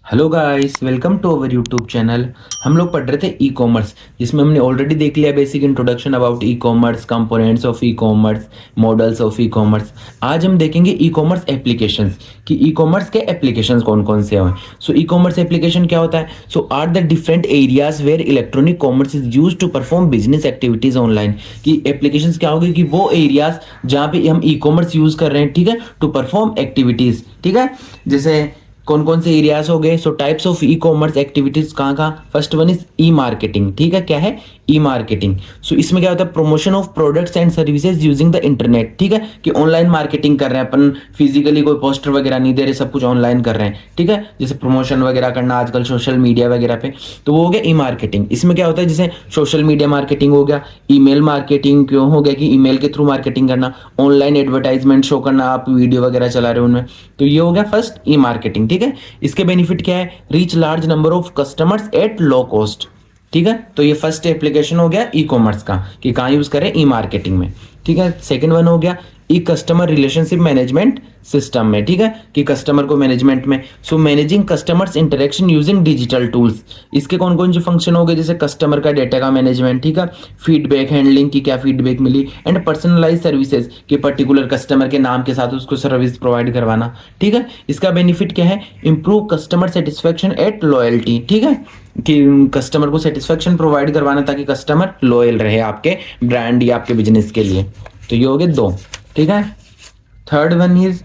Hello guys, welcome to our YouTube channel. हम लोग पढ़ रहे थे ई कॉमर्स, जिसमें हमने ऑलरेडी देख लिया basic introduction about e commerce, components of e commerce, models of e commerce. आज हम देखेंगे ई कॉमर्स एप्लीकेशंस कि ई कॉमर्स के एप्लीकेशंस कौन कौन से हैं। सो ई कॉमर्स एप्लीकेशन क्या होता है? So are the different areas where electronic commerce is use to perform business activities online. कि एप्लीकेशंस क्या होगी कि वो एरियाज जहाँ पे हम ई कॉमर्स यूज कर रहे हैं, ठीक है, टू परफॉर्म एक्टिविटीज। ठीक है, जैसे कौन कौन से एरियाज हो गए? सो types of e commerce activities कहाँ कहाँ? First one is E marketing. ठीक है, क्या है? ई मार्केटिंग। सो इसमें क्या होता है? Promotion of products and services using the internet. ठीक है, कि ऑनलाइन मार्केटिंग कर रहे हैं अपन, फिजिकली कोई पोस्टर वगैरह नहीं दे रहे, सब कुछ ऑनलाइन कर रहे हैं। ठीक है, जैसे प्रमोशन वगैरह करना आजकल सोशल मीडिया वगैरह पे, तो वो हो गया ई मार्केटिंग। इसमें क्या होता है? जैसे सोशल मीडिया मार्केटिंग हो गया, ईमेल मार्केटिंग क्यों हो गया कि ईमेल के थ्रू मार्केटिंग करना, ऑनलाइन एडवर्टाइजमेंट शो करना, आप वीडियो वगैरह चला रहे हो उनमें, तो ये हो गया फर्स्ट ई मार्केटिंग। ठीक है, इसके बेनिफिट क्या है? Reach large number of customers at low cost. ठीक है, तो ये फर्स्ट एप्लीकेशन हो गया ई कॉमर्स का कि कहाँ यूज करें? ई मार्केटिंग में। ठीक है, सेकंड वन हो गया e customer relationship management system में। ठीक है, कि कस्टमर को मैनेजमेंट में, so managing customers interaction using digital tools. इसके कौन कौन से फंक्शन हो गए? जैसे कस्टमर का डेटा का मैनेजमेंट, ठीक है, फीडबैक हैंडलिंग की क्या फीडबैक मिली, एंड पर्सनलाइज सर्विसेज कि पर्टिकुलर कस्टमर के नाम के साथ उसको सर्विस प्रोवाइड करवाना। ठीक है, इसका बेनिफिट क्या है? Improve customer satisfaction at loyalty. ठीक है, कि कस्टमर को सेटिस्फेक्शन प्रोवाइड करवाना ताकि कस्टमर लॉयल रहे आपके ब्रांड या आपके बिजनेस के लिए। तो ये हो गए दो। ठीक है, third one is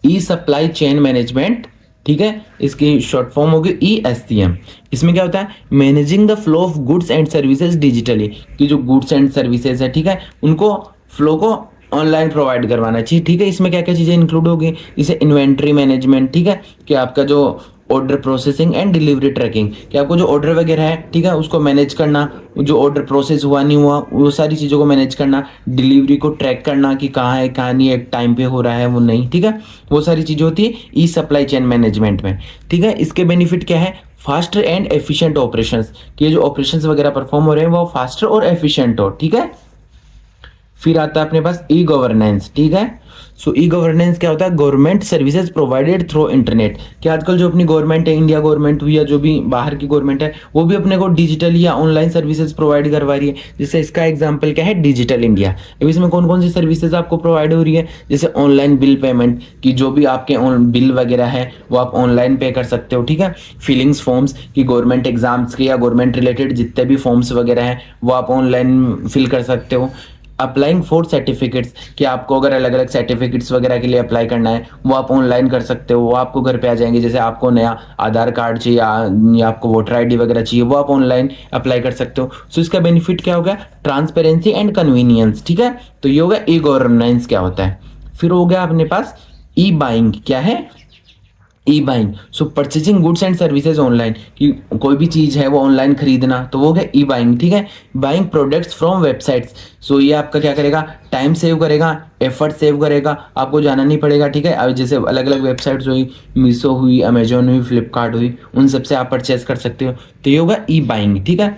E supply chain management. ठीक है, इसकी शॉर्ट फॉर्म होगी ESCM। इसमें क्या होता है? Managing the flow of goods and services digitally, कि जो गुड्स एंड सर्विसेज है, ठीक है, उनको फ्लो को ऑनलाइन प्रोवाइड करवाना चाहिए। ठीक है, इसमें क्या क्या चीज़ें इंक्लूड होगी? जैसे इन्वेंट्री मैनेजमेंट, ठीक है, कि आपका जो order processing and delivery tracking, कि आपको जो ऑर्डर वगैरह है, ठीक है, उसको मैनेज करना, जो ऑर्डर प्रोसेस हुआ नहीं हुआ वो सारी चीज़ों को मैनेज करना, डिलीवरी को ट्रैक करना कि कहाँ है कहाँ नहीं है, टाइम पे हो रहा है वो नहीं। ठीक है, वो सारी चीज़ें होती है ई सप्लाई चेन मैनेजमेंट में। ठीक है, इसके बेनिफिट क्या है? फास्टर एंड एफिशिएंट ऑपरेशंस, कि ये जो ऑपरेशंस वगैरह परफॉर्म हो रहे हैं वो फास्टर और एफिशिएंट हो। ठीक है, फिर आता है अपने पास ई गवर्नेंस। ठीक है, सो ई गवर्नेंस क्या होता है? Government services provided through internet, कि आजकल जो अपनी गवर्नमेंट है, इंडिया गवर्नमेंट हुई या जो भी बाहर की गवर्नमेंट है, वो भी अपने को डिजिटल या ऑनलाइन सर्विसेज प्रोवाइड करवा रही है। जैसे इसका एग्जांपल क्या है? Digital India. अब इसमें कौन कौन सी सर्विसेज आपको प्रोवाइड हो रही है? जैसे ऑनलाइन बिल पेमेंट, कि जो भी आपके बिल वगैरह है वो आप ऑनलाइन पे कर सकते हो। ठीक है, फिलिंग्स फॉर्म्स, कि गवर्नमेंट एग्जाम्स के या गवर्नमेंट रिलेटेड जितने भी फॉर्म्स वगैरह हैं वो आप ऑनलाइन फिल कर सकते हो। अप्लाइंग फॉर सर्टिफिकेट्स, कि आपको अगर अलग अलग सर्टिफिकेट्स वगैरह के लिए अप्लाई करना है वो आप ऑनलाइन कर सकते हो, वो आपको घर पे आ जाएंगे। जैसे आपको नया आधार कार्ड चाहिए या आपको वोटर आईडी वगैरह चाहिए, वो आप ऑनलाइन अप्लाई कर सकते हो। सो इसका बेनिफिट क्या होगा? Transparency and convenience. ठीक है, तो ये होगा ई गवर्नेंस क्या होता है। फिर हो गया अपने पास ई बाइंग। क्या है? E buying, so purchasing goods and services online, कि कोई भी चीज़ है वो ऑनलाइन खरीदना, तो वो है ई बाइंग। ठीक है, बाइंग प्रोडक्ट्स फ्रॉम वेबसाइट्स, सो ये आपका क्या करेगा? टाइम सेव करेगा, एफर्ट सेव करेगा, आपको जाना नहीं पड़ेगा। ठीक है, अब जैसे अलग अलग वेबसाइट्स हुई, मीशो हुई, अमेजोन हुई, फ्लिपकार्ट हुई, उन सब से आप परचेज कर सकते हो। तो ये होगा ई बाइंग। ठीक है,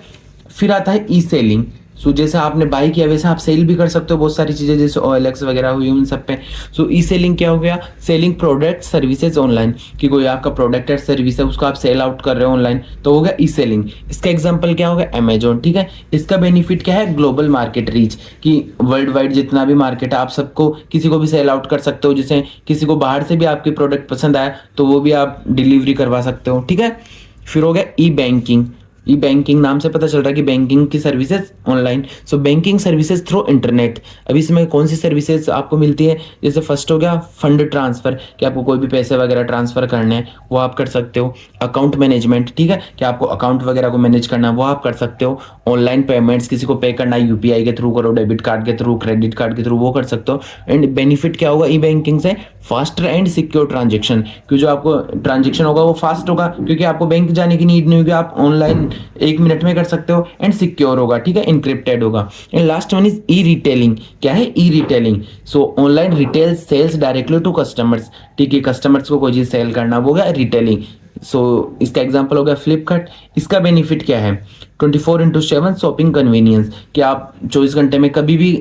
फिर आता है ई सेलिंग। सो जैसे आपने बाई किया वैसे आप सेल भी कर सकते हो बहुत सारी चीज़ें, जैसे OLX वगैरह हुई उन सब पे। सो ई सेलिंग क्या हो गया? सेलिंग प्रोडक्ट सर्विसेज ऑनलाइन, कि कोई आपका प्रोडक्ट है सर्विस है उसको आप सेल आउट कर रहे हो ऑनलाइन, तो हो गया ई सेलिंग। इसका एग्जांपल क्या होगा? अमेजोन। ठीक है, इसका बेनिफिट क्या है? ग्लोबल मार्केट रीच, कि वर्ल्ड वाइड जितना भी मार्केट है आप सबको किसी को भी सेल आउट कर सकते हो। जैसे किसी को बाहर से भी आपके प्रोडक्ट पसंद आया तो वो भी आप डिलीवरी करवा सकते हो। ठीक है, फिर हो गया ई बैंकिंग। ई बैंकिंग नाम से पता चल रहा है कि बैंकिंग की सर्विसेज ऑनलाइन। सो बैंकिंग सर्विसेज थ्रू इंटरनेट। अब इसमें कौन सी सर्विसेज आपको मिलती है? जैसे फर्स्ट हो गया फंड ट्रांसफर, कि आपको कोई भी पैसे वगैरह ट्रांसफर करने हैं वो आप कर सकते हो। अकाउंट मैनेजमेंट, ठीक है, कि आपको अकाउंट वगैरह को मैनेज करना है वो आप कर सकते हो। ऑनलाइन पेमेंट्स, किसी को पे करना है UPI के थ्रू करो, डेबिट कार्ड के थ्रू, क्रेडिट कार्ड के थ्रू, वो कर सकते हो। एंड बेनिफिट क्या होगा ई बैंकिंग से? फास्टर एंड सिक्योर ट्रांजेक्शन, क्योंकि जो आपको ट्रांजेक्शन होगा वो फास्ट होगा, क्योंकि आपको बैंक जाने की नीड नहीं होगी, आप ऑनलाइन 1 मिनट में कर सकते हो। एंड सिक्योर होगा, ठीक है, इनक्रिप्टेड होगा। And last one is e retailing. क्या है e retailing? So online retail sales directly to customers, ठीक है, कस्टमर्स को कोई चीज सेल करना, वो गया रिटेलिंग। सो इसका एग्जांपल हो गया फ्लिपकार्ट। इसका बेनिफिट क्या है? 24/7 शॉपिंग कन्वीनियंस, कि आप 24 घंटे में कभी भी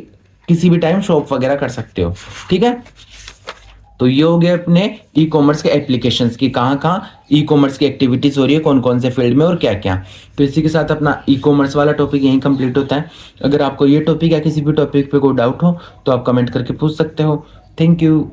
किसी भी टाइम शॉप वगैरह कर सकते हो। ठीक है, तो ये हो गया अपने ई कॉमर्स के एप्लीकेशंस की, कहाँ कहाँ ई कॉमर्स की एक्टिविटीज़ हो रही है, कौन कौन से फील्ड में और क्या क्या। तो इसी के साथ अपना ई कॉमर्स वाला टॉपिक यहीं कंप्लीट होता है। अगर आपको ये टॉपिक या किसी भी टॉपिक पे कोई डाउट हो तो आप कमेंट करके पूछ सकते हो। Thank you.